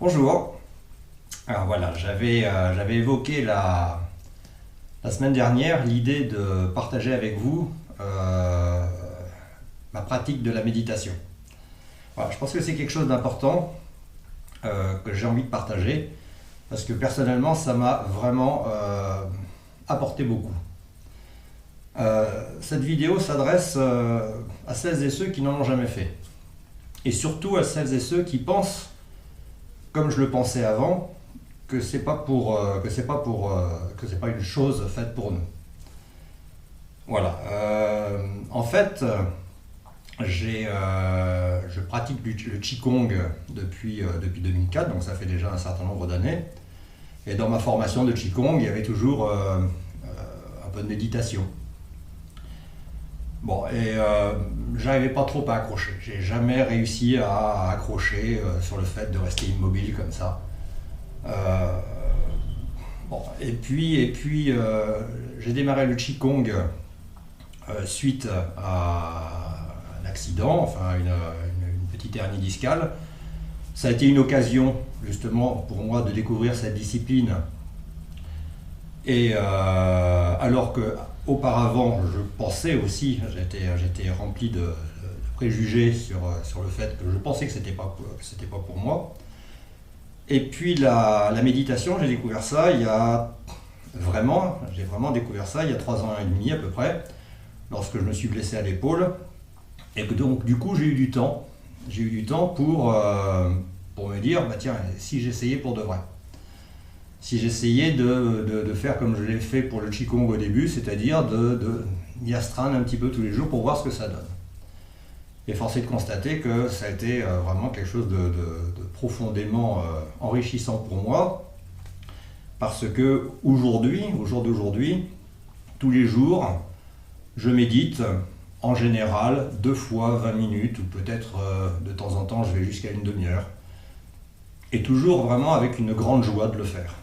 Bonjour. Alors voilà, j'avais évoqué la semaine dernière l'idée de partager avec vous ma pratique de la méditation. Voilà, je pense que c'est quelque chose d'important que j'ai envie de partager parce que personnellement ça m'a vraiment apporté beaucoup. Cette vidéo s'adresse à celles et ceux qui n'en ont jamais fait et surtout à celles et ceux qui pensent, comme je le pensais avant, que c'est pas une chose faite pour nous. Voilà. En fait, je pratique le Qigong depuis 2004, donc ça fait déjà un certain nombre d'années. Et dans ma formation de Qigong, il y avait toujours un peu de méditation. Bon, et j'arrivais pas trop à accrocher. J'ai jamais réussi à accrocher sur le fait de rester immobile comme ça. Bon, et puis j'ai démarré le Qigong suite à un accident, enfin une petite hernie discale. Ça a été une occasion justement pour moi de découvrir cette discipline. Et alors que auparavant je pensais aussi, j'étais rempli de préjugés sur le fait que je pensais que c'était pas pour moi. Et puis la méditation, j'ai découvert ça j'ai vraiment découvert ça il y a 3 ans et demi à peu près, lorsque je me suis blessé à l'épaule. Et que donc du coup j'ai eu du temps pour me dire, bah tiens, si j'essayais pour de vrai. Si j'essayais de faire comme je l'ai fait pour le Qigong au début, c'est-à-dire de m'y astreindre un petit peu tous les jours pour voir ce que ça donne. Et force est de constater que ça a été vraiment quelque chose de profondément enrichissant pour moi, parce que aujourd'hui, au jour d'aujourd'hui, tous les jours, je médite en général 2 fois 20 minutes, ou peut-être de temps en temps je vais jusqu'à une demi-heure, et toujours vraiment avec une grande joie de le faire.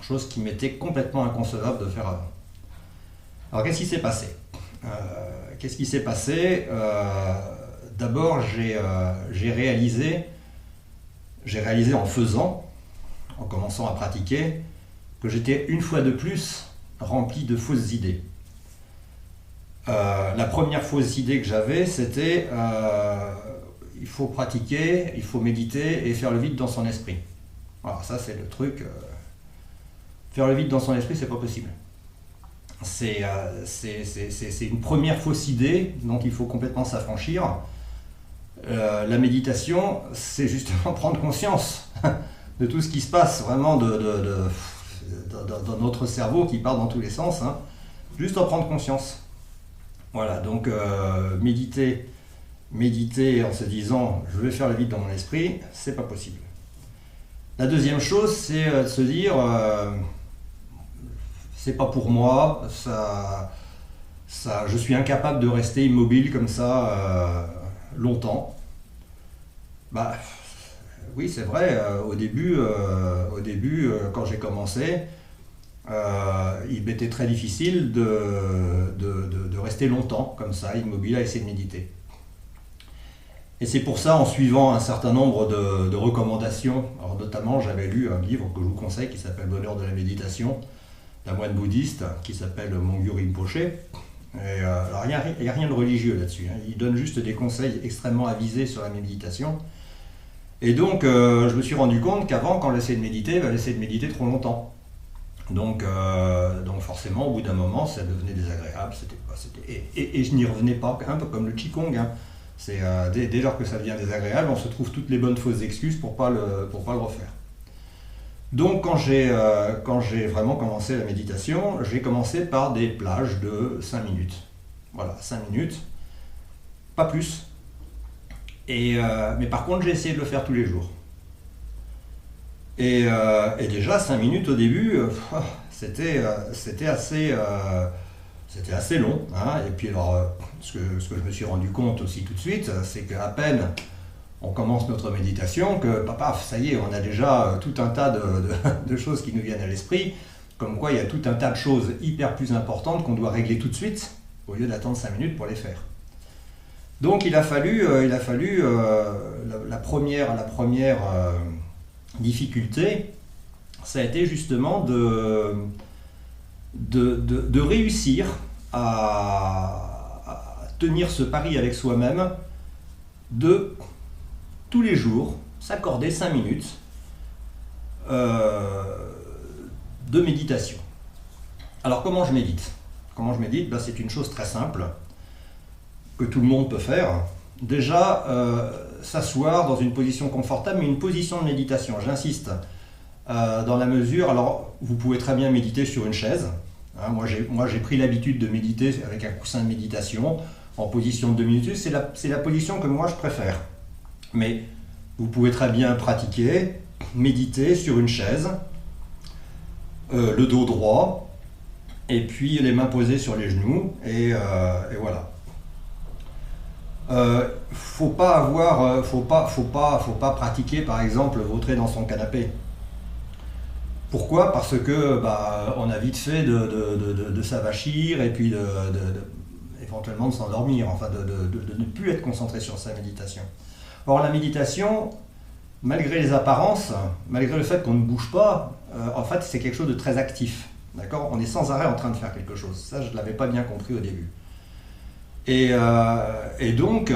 Chose qui m'était complètement inconcevable de faire avant. Alors qu'est-ce qui s'est passé ? D'abord, j'ai réalisé en faisant, en commençant à pratiquer, que j'étais une fois de plus rempli de fausses idées. La première fausse idée que j'avais, c'était il faut pratiquer, il faut méditer et faire le vide dans son esprit. Voilà, ça c'est le truc. Faire le vide dans son esprit, c'est pas possible. C'est une première fausse idée dont il faut complètement s'affranchir. La méditation, c'est justement prendre conscience de tout ce qui se passe vraiment dans notre cerveau qui part dans tous les sens, hein. Juste en prendre conscience. Voilà, donc méditer en se disant je vais faire le vide dans mon esprit, c'est pas possible. La deuxième chose, c'est de se dire c'est pas pour moi, je suis incapable de rester immobile comme ça longtemps. Bah oui, c'est vrai, au début quand j'ai commencé, il m'était très difficile de rester longtemps comme ça, immobile, à essayer de méditer. Et c'est pour ça, en suivant un certain nombre de recommandations, alors notamment j'avais lu un livre que je vous conseille qui s'appelle Bonheur de la méditation, d'un moine bouddhiste qui s'appelle Mongyur Rinpoche. Alors il n'y a rien de religieux là-dessus, hein. Il donne juste des conseils extrêmement avisés sur la méditation. Et donc je me suis rendu compte qu'avant, quand j'essayais de méditer, j'essayais de méditer trop longtemps. Donc forcément, au bout d'un moment, ça devenait désagréable. Et je n'y revenais pas, un peu comme le Qigong, hein. Dès lors que ça devient désagréable, on se trouve toutes les bonnes fausses excuses pour pas le refaire. Donc quand j'ai vraiment commencé la méditation, j'ai commencé par des plages de 5 minutes. Voilà, 5 minutes, pas plus. Mais par contre, j'ai essayé de le faire tous les jours. Et déjà 5 minutes au début, c'était assez long, hein. Et puis alors, ce que je me suis rendu compte aussi tout de suite, c'est qu'à peine on commence notre méditation, que paf, ça y est, on a déjà tout un tas de choses qui nous viennent à l'esprit, comme quoi il y a tout un tas de choses hyper plus importantes qu'on doit régler tout de suite, au lieu d'attendre 5 minutes pour les faire. Donc il a fallu la première difficulté, ça a été justement de réussir à tenir ce pari avec soi-même, de tous les jours s'accorder 5 minutes de méditation. Alors comment je médite? C'est une chose très simple que tout le monde peut faire. Déjà, s'asseoir dans une position confortable, mais une position de méditation, j'insiste, dans la mesure, alors vous pouvez très bien méditer sur une chaise. Hein, moi j'ai pris l'habitude de méditer avec un coussin de méditation en position de 2 minutes, c'est la position que moi je préfère. Mais vous pouvez très bien pratiquer, méditer sur une chaise, le dos droit, et puis les mains posées sur les genoux, et voilà. Faut pas pratiquer par exemple vautrer dans son canapé. Pourquoi? Parce que on a vite fait de s'avachir et puis éventuellement de s'endormir, enfin de ne plus être concentré sur sa méditation. Or la méditation, malgré les apparences, malgré le fait qu'on ne bouge pas, en fait c'est quelque chose de très actif. D'accord? On est sans arrêt en train de faire quelque chose. Ça, je ne l'avais pas bien compris au début. Et donc,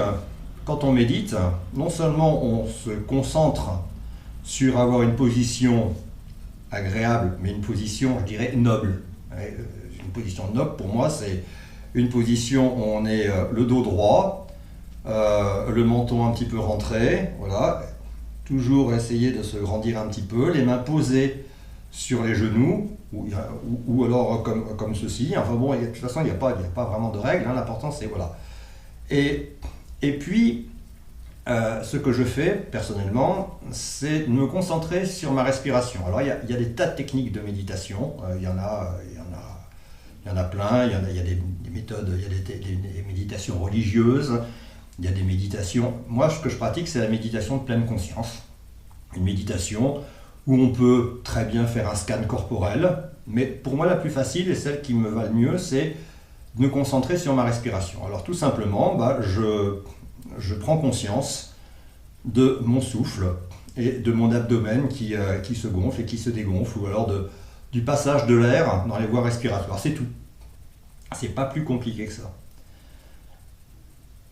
quand on médite, non seulement on se concentre sur avoir une position agréable, mais une position, je dirais, noble. Une position noble, pour moi, c'est une position où on est le dos droit, le menton un petit peu rentré, voilà. Toujours essayer de se grandir un petit peu, les mains posées sur les genoux, ou alors comme ceci. Enfin bon, de toute façon, il n'y a pas vraiment de règle, hein. L'important c'est voilà. Et puis, ce que je fais personnellement, c'est de me concentrer sur ma respiration. Alors il y a des tas de techniques de méditation, il y en a plein, il y a des méthodes, il y a des méditations religieuses, il y a des méditations. Moi, ce que je pratique, c'est la méditation de pleine conscience. Une méditation où on peut très bien faire un scan corporel, mais pour moi la plus facile et celle qui me va le mieux, c'est de me concentrer sur ma respiration. Alors tout simplement, je prends conscience de mon souffle et de mon abdomen qui se gonfle et qui se dégonfle, ou alors du passage de l'air dans les voies respiratoires, c'est tout. C'est pas plus compliqué que ça.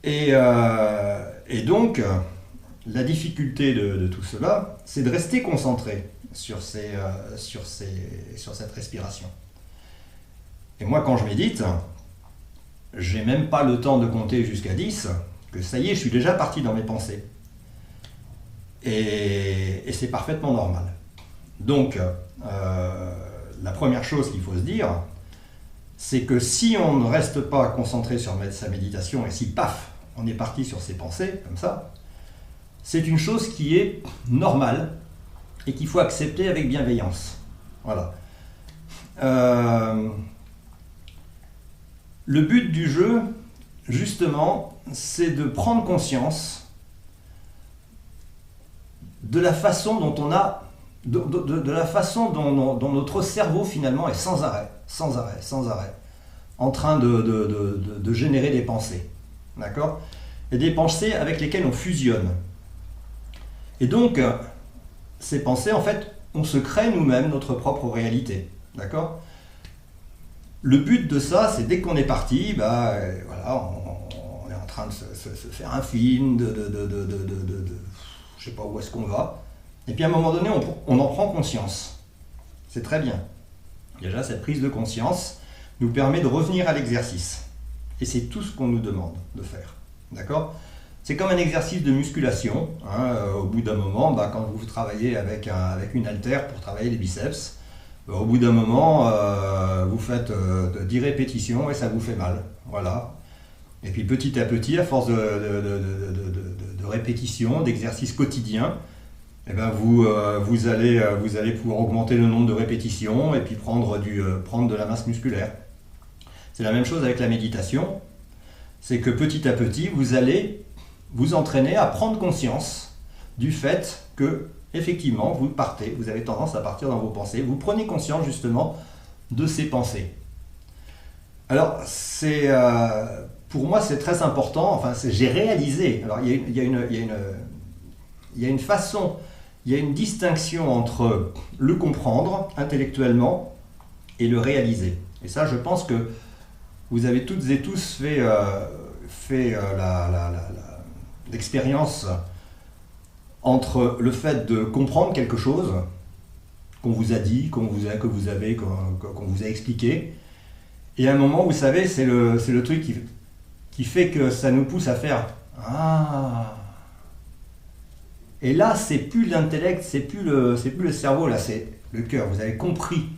Et donc, la difficulté de tout cela, c'est de rester concentré sur cette respiration. Et moi, quand je médite, j'ai même pas le temps de compter jusqu'à 10, que ça y est, je suis déjà parti dans mes pensées. Et c'est parfaitement normal. Donc, la première chose qu'il faut se dire, c'est que si on ne reste pas concentré sur sa méditation, et si paf, on est parti sur ses pensées, comme ça, c'est une chose qui est normale et qu'il faut accepter avec bienveillance. Voilà. Le but du jeu, justement, c'est de prendre conscience de la façon dont on a, de la façon dont notre cerveau finalement est sans arrêt, en train de générer des pensées. D'accord? Et des pensées avec lesquelles on fusionne. Et donc, ces pensées, en fait, on se crée nous-mêmes notre propre réalité. D'accord? Le but de ça, c'est dès qu'on est parti, voilà, on est en train de se faire un film, je sais pas où est-ce qu'on va. Et puis à un moment donné, on en prend conscience. C'est très bien. Déjà, cette prise de conscience nous permet de revenir à l'exercice. Et c'est tout ce qu'on nous demande de faire. D'accord? C'est comme un exercice de musculation. Hein, au bout d'un moment, quand vous travaillez avec une haltère pour travailler les biceps, au bout d'un moment, vous faites 10 répétitions et ça vous fait mal. Voilà. Et puis petit à petit, à force de répétitions, d'exercices quotidiens, eh ben vous allez pouvoir augmenter le nombre de répétitions et puis prendre de la masse musculaire. C'est la même chose avec la méditation. C'est que petit à petit, vous allez vous entraîner à prendre conscience du fait que, effectivement, vous avez tendance à partir dans vos pensées. Vous prenez conscience justement de ces pensées. Alors, pour moi, c'est très important. Enfin, j'ai réalisé. Alors, il y a une façon il y a une distinction entre le comprendre intellectuellement et le réaliser. Et ça, je pense que vous avez toutes et tous fait l'expérience entre le fait de comprendre quelque chose qu'on vous a dit, qu'on vous a expliqué, et à un moment, vous savez, c'est le truc qui fait que ça nous pousse à faire « Ah !» Et là, c'est plus l'intellect, c'est plus le cerveau, là, c'est le cœur. Vous avez compris,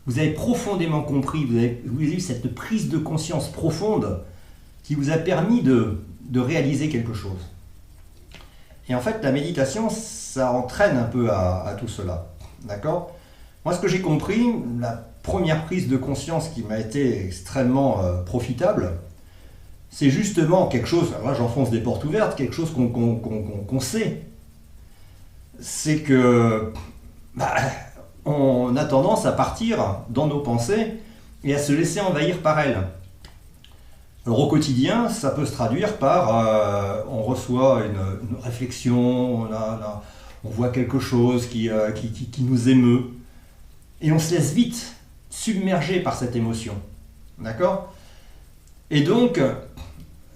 vous avez profondément compris, vous avez eu cette prise de conscience profonde qui vous a permis de réaliser quelque chose. Et en fait, la méditation, ça entraîne un peu à tout cela. D'accord ? Moi, ce que j'ai compris, la première prise de conscience qui m'a été extrêmement profitable, c'est justement quelque chose, alors là j'enfonce des portes ouvertes, quelque chose qu'on sait. C'est que on a tendance à partir dans nos pensées et à se laisser envahir par elles. Alors au quotidien, ça peut se traduire par on reçoit une réflexion, on voit quelque chose qui nous émeut, et on se laisse vite submerger par cette émotion. D'accord ? Et donc,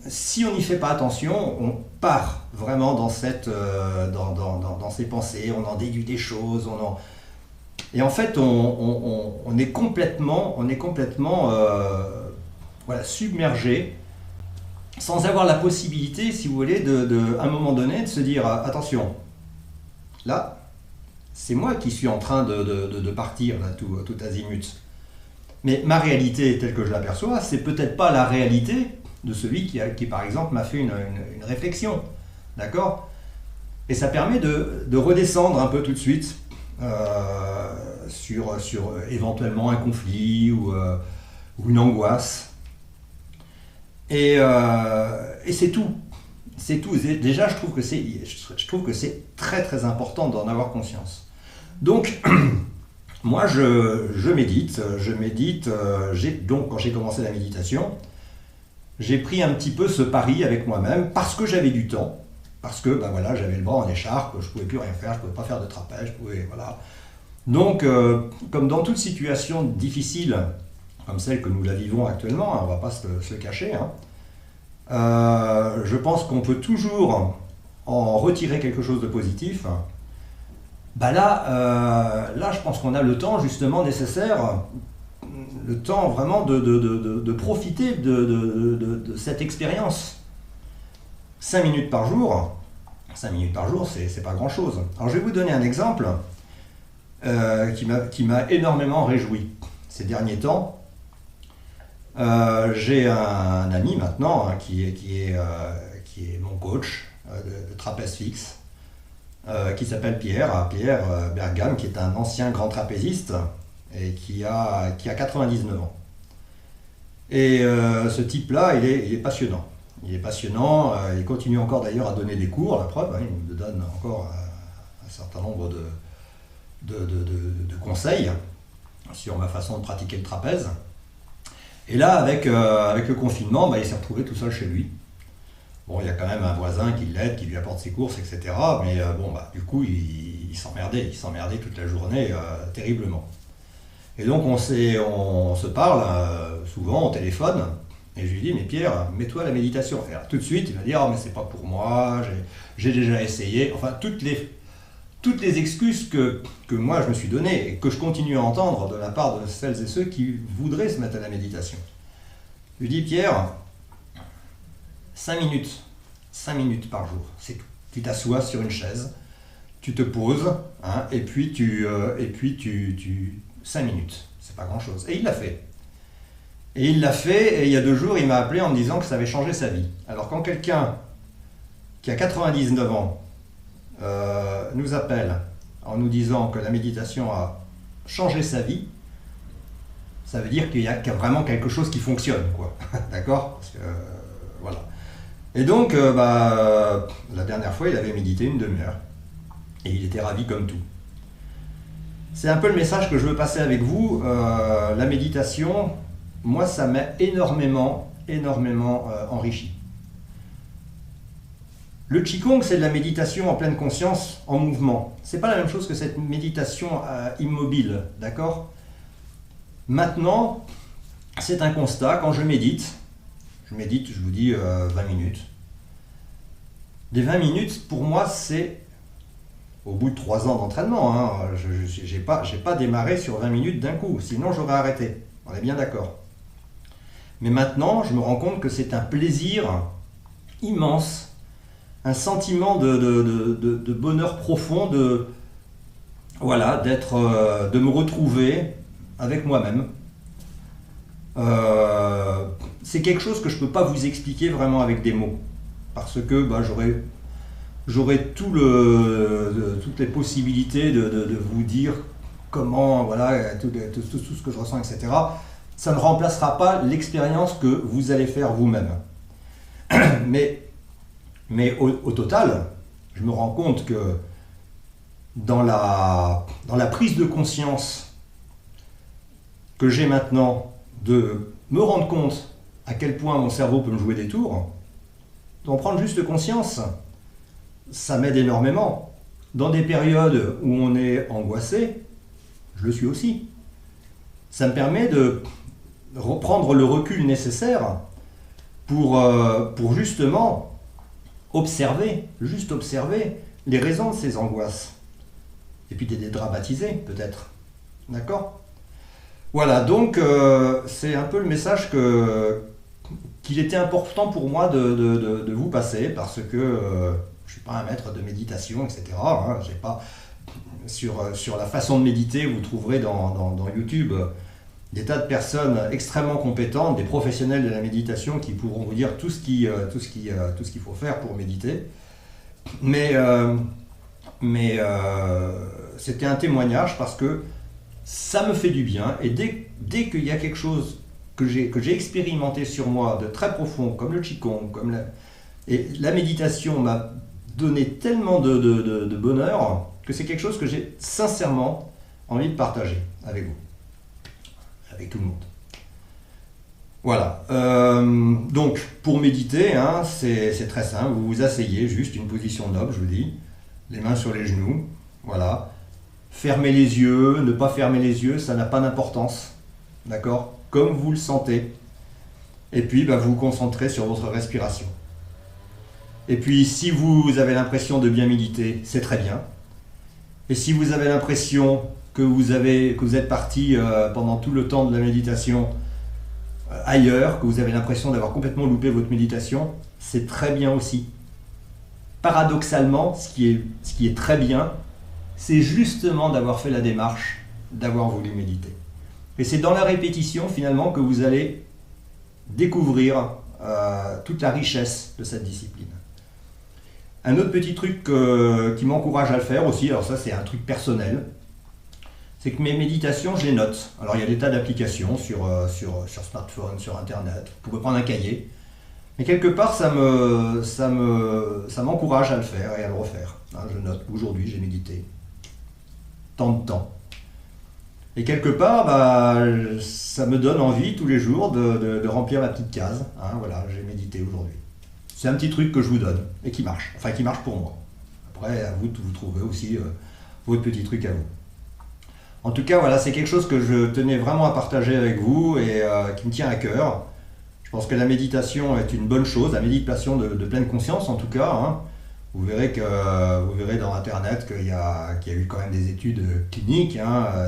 si on n'y fait pas attention, on part vraiment dans ces pensées, on en déduit des choses, et en fait, on est complètement submergé, sans avoir la possibilité, si vous voulez, à un moment donné, de se dire attention, là, c'est moi qui suis en train de partir, là, tout azimut. Mais ma réalité, telle que je l'aperçois, c'est peut-être pas la réalité de celui qui par exemple, m'a fait une réflexion. D'accord ? Et ça permet de redescendre un peu tout de suite sur éventuellement un conflit ou une angoisse. Et c'est tout. C'est tout. Déjà, je trouve que c'est très très important d'en avoir conscience. Donc, moi, je médite. Donc, quand j'ai commencé la méditation, j'ai pris un petit peu ce pari avec moi-même parce que j'avais du temps, parce que j'avais le bras en écharpe, je ne pouvais plus rien faire, je ne pouvais pas faire de trapèze, voilà. Donc, comme dans toute situation difficile, comme celle que nous la vivons actuellement, on ne va pas se le cacher, je pense qu'on peut toujours en retirer quelque chose de positif. Là, je pense qu'on a le temps justement nécessaire, le temps vraiment de profiter de cette expérience. 5 minutes par jour, c'est pas grand chose. Alors je vais vous donner un exemple qui m'a énormément réjoui ces derniers temps. J'ai un ami maintenant qui est mon coach de trapèze fixe, qui s'appelle Pierre Bergam, qui est un ancien grand trapéziste et qui a 99 ans. Et ce type-là, il est passionnant. Il continue encore d'ailleurs à donner des cours, la preuve, il me donne encore un certain nombre de conseils sur ma façon de pratiquer le trapèze. Et là, avec le confinement, il s'est retrouvé tout seul chez lui. Bon, il y a quand même un voisin qui l'aide, qui lui apporte ses courses, etc. Mais du coup, il s'emmerdait toute la journée terriblement. Et donc, on se parle souvent au téléphone, et je lui dis, mais Pierre, mets-toi à la méditation. Et alors, tout de suite, il va dire, mais c'est pas pour moi, j'ai déjà essayé. Enfin, toutes les excuses que moi je me suis données et que je continue à entendre de la part de celles et ceux qui voudraient se mettre à la méditation. Je lui dis, Pierre, 5 minutes par jour, c'est tout. Tu t'assois sur une chaise, tu te poses, et puis tu 5 minutes, c'est pas grand chose. Et il l'a fait. Et il y a 2 jours, il m'a appelé en me disant que ça avait changé sa vie. Alors quand quelqu'un qui a 99 ans nous appelle en nous disant que la méditation a changé sa vie, ça veut dire qu'il y a vraiment quelque chose qui fonctionne, quoi. D'accord ? Parce que, voilà. Et donc, la dernière fois, il avait médité une demi-heure. Et il était ravi comme tout. C'est un peu le message que je veux passer avec vous. La méditation, moi, ça m'a énormément enrichi. Le Qigong, c'est de la méditation en pleine conscience, en mouvement. C'est pas la même chose que cette méditation immobile, d'accord? Maintenant, c'est un constat, quand je médite, je vous dis 20 minutes. Des 20 minutes, pour moi, c'est au bout de 3 ans d'entraînement. Hein, je n'ai pas démarré sur 20 minutes d'un coup, sinon j'aurais arrêté. On est bien d'accord. Mais maintenant, je me rends compte que c'est un plaisir immense, un sentiment de bonheur profond, voilà, de me retrouver avec moi-même. C'est quelque chose que je ne peux pas vous expliquer vraiment avec des mots, parce que bah, j'aurais toutes les possibilités de vous dire comment, voilà, tout ce que je ressens, etc. Ça ne remplacera pas l'expérience que vous allez faire vous-même. Mais au total, je me rends compte que dans la prise de conscience que j'ai maintenant, de me rendre compte à quel point mon cerveau peut me jouer des tours, d'en prendre juste conscience, ça m'aide énormément. Dans des périodes où on est angoissé, je le suis aussi. Ça me permet de reprendre le recul nécessaire pour justement juste observer les raisons de ces angoisses. Et puis de les dédramatiser, peut-être. D'accord ? Voilà, donc c'est un peu le message qu'il était important pour moi de vous passer, parce que je ne suis pas un maître de méditation, etc. Hein, j'ai pas, sur la façon de méditer, vous trouverez dans YouTube des tas de personnes extrêmement compétentes, des professionnels de la méditation qui pourront vous dire tout ce qu'il faut faire pour méditer. Mais c'était un témoignage parce que ça me fait du bien, et dès qu'il y a quelque chose que j'ai expérimenté sur moi de très profond, comme le Qigong, et la méditation m'a donné tellement de bonheur que c'est quelque chose que j'ai sincèrement envie de partager avec vous. Avec tout le monde. Voilà. Donc, pour méditer, hein, c'est très simple. Vous vous asseyez, juste une position noble, je vous dis. Les mains sur les genoux. Voilà. Fermez les yeux, ne pas fermer les yeux, ça n'a pas d'importance. D'accord ? Comme vous le sentez. Et puis, bah, vous vous concentrez sur votre respiration. Et puis, si vous avez l'impression de bien méditer, c'est très bien. Et si vous avez l'impression que vous êtes parti pendant tout le temps de la méditation ailleurs, que vous avez l'impression d'avoir complètement loupé votre méditation, c'est très bien aussi. Paradoxalement, ce qui est très bien, c'est justement d'avoir fait la démarche, d'avoir voulu méditer. Et c'est dans la répétition finalement que vous allez découvrir toute la richesse de cette discipline. Un autre petit truc qui m'encourage à le faire aussi, alors ça c'est un truc personnel, c'est que mes méditations, je les note. Alors il y a des tas d'applications sur smartphone, sur internet, vous pouvez prendre un cahier, mais quelque part ça m'encourage à le faire et à le refaire. Hein, je note, aujourd'hui j'ai médité tant de temps. Et quelque part, bah, ça me donne envie tous les jours de remplir la petite case. Hein, voilà, j'ai médité aujourd'hui. C'est un petit truc que je vous donne et qui marche, enfin qui marche pour moi. Après, à vous de vous trouver aussi votre petit truc à vous. En tout cas, voilà, c'est quelque chose que je tenais vraiment à partager avec vous et qui me tient à cœur. Je pense que la méditation est une bonne chose, la méditation de pleine conscience en tout cas. Hein. Vous verrez dans Internet qu'il y a eu quand même des études cliniques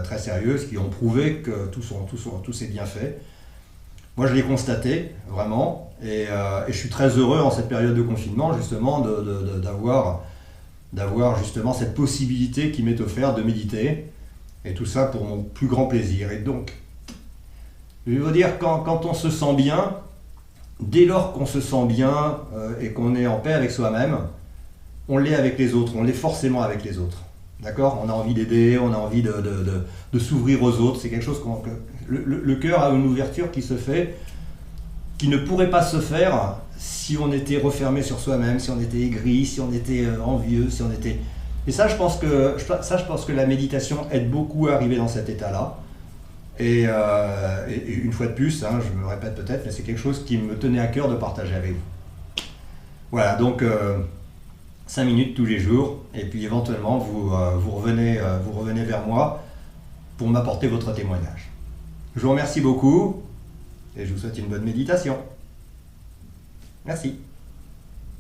très sérieuses qui ont prouvé que tout s'est bien fait. Moi, je l'ai constaté, vraiment, et je suis très heureux en cette période de confinement, justement, d'avoir justement cette possibilité qui m'est offerte de méditer, et tout ça pour mon plus grand plaisir. Et donc, je vais vous dire, quand on se sent bien, dès lors qu'on se sent bien et qu'on est en paix avec soi-même, on l'est avec les autres, on l'est forcément avec les autres. D'accord ? On a envie d'aider, on a envie de s'ouvrir aux autres. C'est quelque chose que le cœur a une ouverture qui se fait, qui ne pourrait pas se faire si on était refermé sur soi-même, si on était aigri, si on était envieux, si on était... Et ça, je pense que la méditation aide beaucoup à arriver dans cet état-là. Et une fois de plus, hein, je me répète peut-être, mais c'est quelque chose qui me tenait à cœur de partager avec vous. Voilà, donc 5 minutes tous les jours, et puis éventuellement vous revenez vers moi pour m'apporter votre témoignage. Je vous remercie beaucoup et je vous souhaite une bonne méditation. Merci.